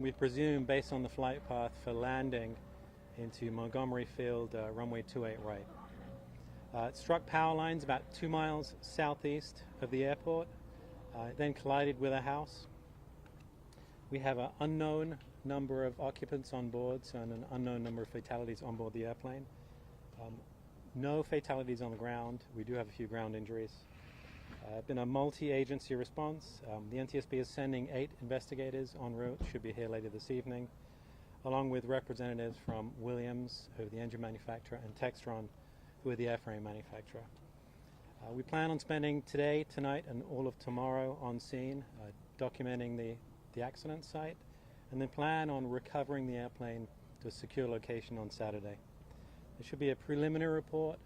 We presume, based on the flight path, for landing into Montgomery Field, runway 28 right. It struck power lines about 2 miles southeast of the airport, then collided with a house. We have an unknown number of occupants on board, so an unknown number of fatalities on board the airplane. No fatalities on the ground. We do have a few ground injuries. Been a multi-agency response. The NTSB is sending 8 investigators en route, should be here later this evening, along with representatives from Williams, who are the engine manufacturer, and Textron, who are the airframe manufacturer. We plan on spending today, tonight, and all of tomorrow on scene, documenting the accident site, and then plan on recovering the airplane to a secure location on Saturday. There should be a preliminary report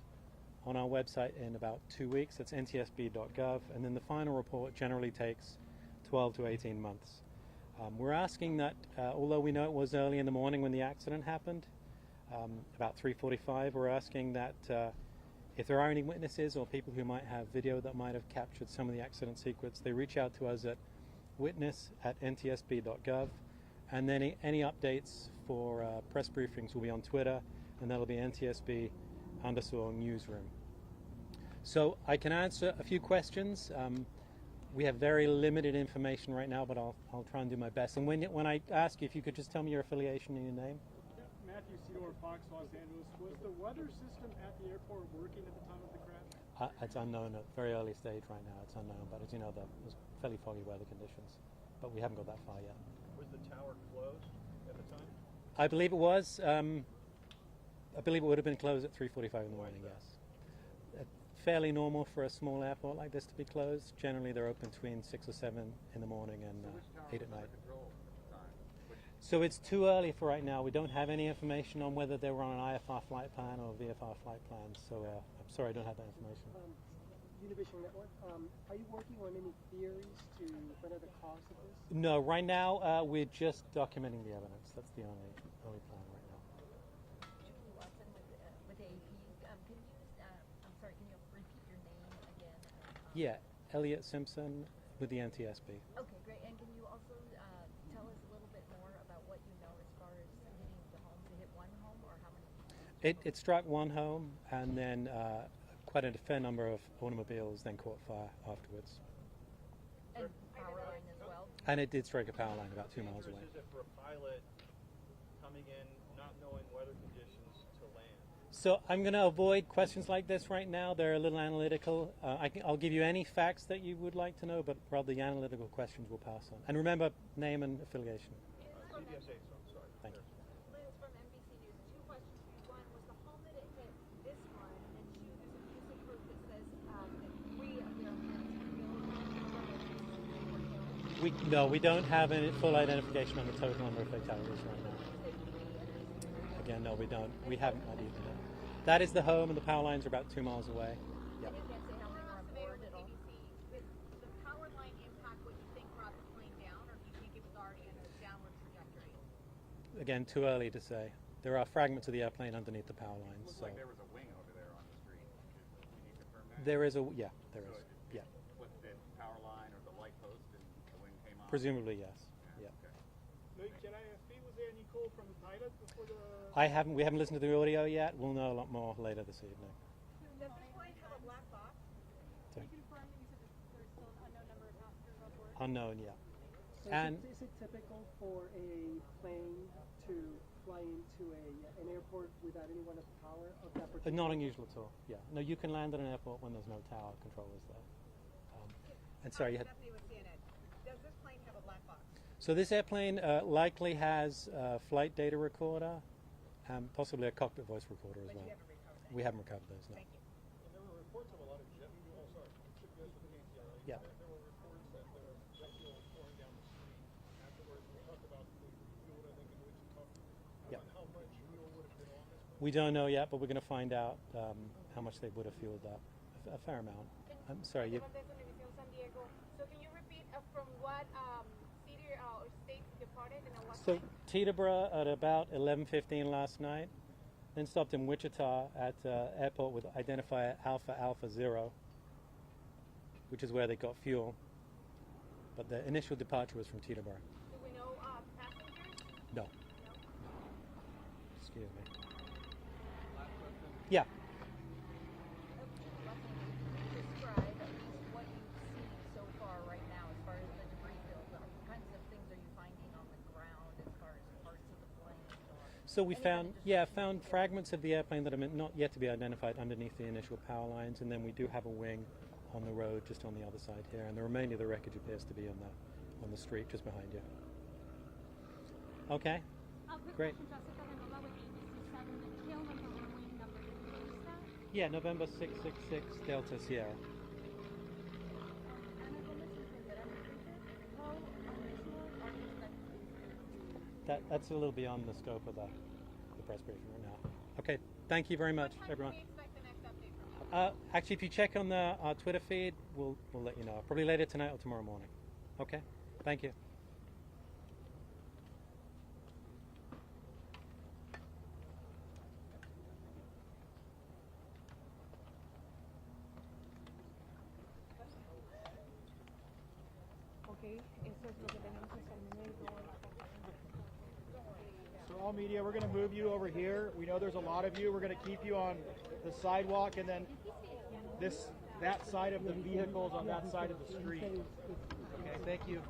on our website in about 2 weeks. That's ntsb.gov, and then the final report generally takes 12 to 18 months. We're asking that, although we know it was early in the morning when the accident happened, about 3:45, we're asking that if there are any witnesses or people who might have video that might have captured some of the accident sequence, they reach out to us at witness@ntsb.gov, and then any updates for press briefings will be on Twitter, and that'll be NTSB_newsroom. So I can answer a few questions. We have very limited information right now, but I'll try and do my best. And when I ask you, if you could just tell me your affiliation and your name. Matthew Cedar, Fox, Los Angeles. Was the weather system at the airport working at the time of the crash? It's unknown at very early stage right now. It's unknown, but as you know, there's fairly foggy weather conditions. But we haven't got that far yet. Was the tower closed at the time? I believe it was. I believe it would have been closed at 3:45 in the morning, yes. Fairly normal for a small airport like this to be closed. Generally, they're open between 6 or 7 in the morning and 8 at night. So it's too early for right now. We don't have any information on whether they were on an IFR flight plan or a VFR flight plan. So I'm sorry, I don't have that information. Univision Network, are you working on any theories to better the cause of this? No, right now we're just documenting the evidence. That's the only plan right now. Julie Watson with the AP. Can you, I'm sorry, can you repeat your name again? Yeah, Elliot Simpson with the NTSB. Okay, great. And can you also tell us a little bit more about what you know as far as hitting the homes? It hit one home or how many? It struck one home, and then quite a fair number of automobiles then caught fire afterwards. And power line as well? And it did strike a power line about 2 miles away. Is it for a pilot coming in, not knowing weather conditions to land? So I'm going to avoid questions like this right now. They're a little analytical. I'll give you any facts that you would like to know, but rather the analytical questions we'll pass on. And remember, name and affiliation. CBS 8, so I'm sorry. Thank you. Liz from NBC News. 2 questions for you. One, was the home that it hit this one? And 2, there's a piece of proof that says that 3 of their parents were killed. No, we don't have any full identification on the total number of fatalities right now. Again, no, we don't. We haven't ID that. That is the home, and the power lines are about 2 miles away. Yep. You can't say how many were on board at all? Did the power line impact what you think brought the plane down, or do you think it was already in a downward trajectory? Again, too early to say. There are fragments of the airplane underneath the power lines. Looks like there was a wing over there on the screen. Can you confirm that? There is there is. Yeah. What, the power line or the light post and the wing came on? Presumably, yes. Yeah. Okay. No, can I ask, was there any call from the pilot before the... We haven't listened to the audio yet. We'll know a lot more later this evening. Does this plane have a black box? Sorry. Can you confirm that you said that there's still an unknown number of passengers on board? Unknown, yeah. So And is it typical for a plane to fly into an airport without any one of the power of that particular? not unusual at all. Yeah. No, you can land at an airport when there's no tower controllers there. And sorry, you had. Stephanie with CNN. Does this plane have a black box? So this airplane likely has a flight data recorder, possibly a cockpit voice recorder as well. You haven't recovered that. We haven't recovered those, no. Thank you. And there were reports of a lot of jet fuel. Oh, sorry. Should go to the KTLA. Yeah. There were reports that there was jet fuel pouring down the street afterwards. We talked about the fuel, I think, in Wichita. Yeah. How much fuel would have been on this plane? We don't know yet, but we're going to find out how much they would have fueled up. A fair amount. I'm sorry. San Diego. So can you repeat from what city or state departed and at what So time? Teterboro at about 11:15 last night, then stopped in Wichita at airport with identifier Alpha Alpha 0, which is where they got fuel. But the initial departure was from Teterboro. Do we know passengers? Excuse me. Yeah. Describe at least what you've seen so far right now as far as the debris field. What kinds of things are you finding on the ground as far as parts of the plane or So we any kind of found fragments of the airplane that are not yet to be identified underneath the initial power lines, and then we do have a wing on the road just on the other side here, and the remainder of the wreckage appears to be on the street just behind you. Okay. Quick Great. question, Jessica Vanilla with ABC7. The tail number runway number, can you post that? Yeah, November 666 Delta Sierra. That's a little beyond the scope of the press briefing right now. Okay, thank you very much, What time everyone. can we expect the next update from you? Actually, if you check on the Twitter feed, we'll let you know. Probably later tonight or tomorrow morning. Okay, thank you. So all media, we're going to move you over here. We know there's a lot of you. We're going to keep you on the sidewalk, and then that side of the vehicles on that side of the street. Okay, thank you.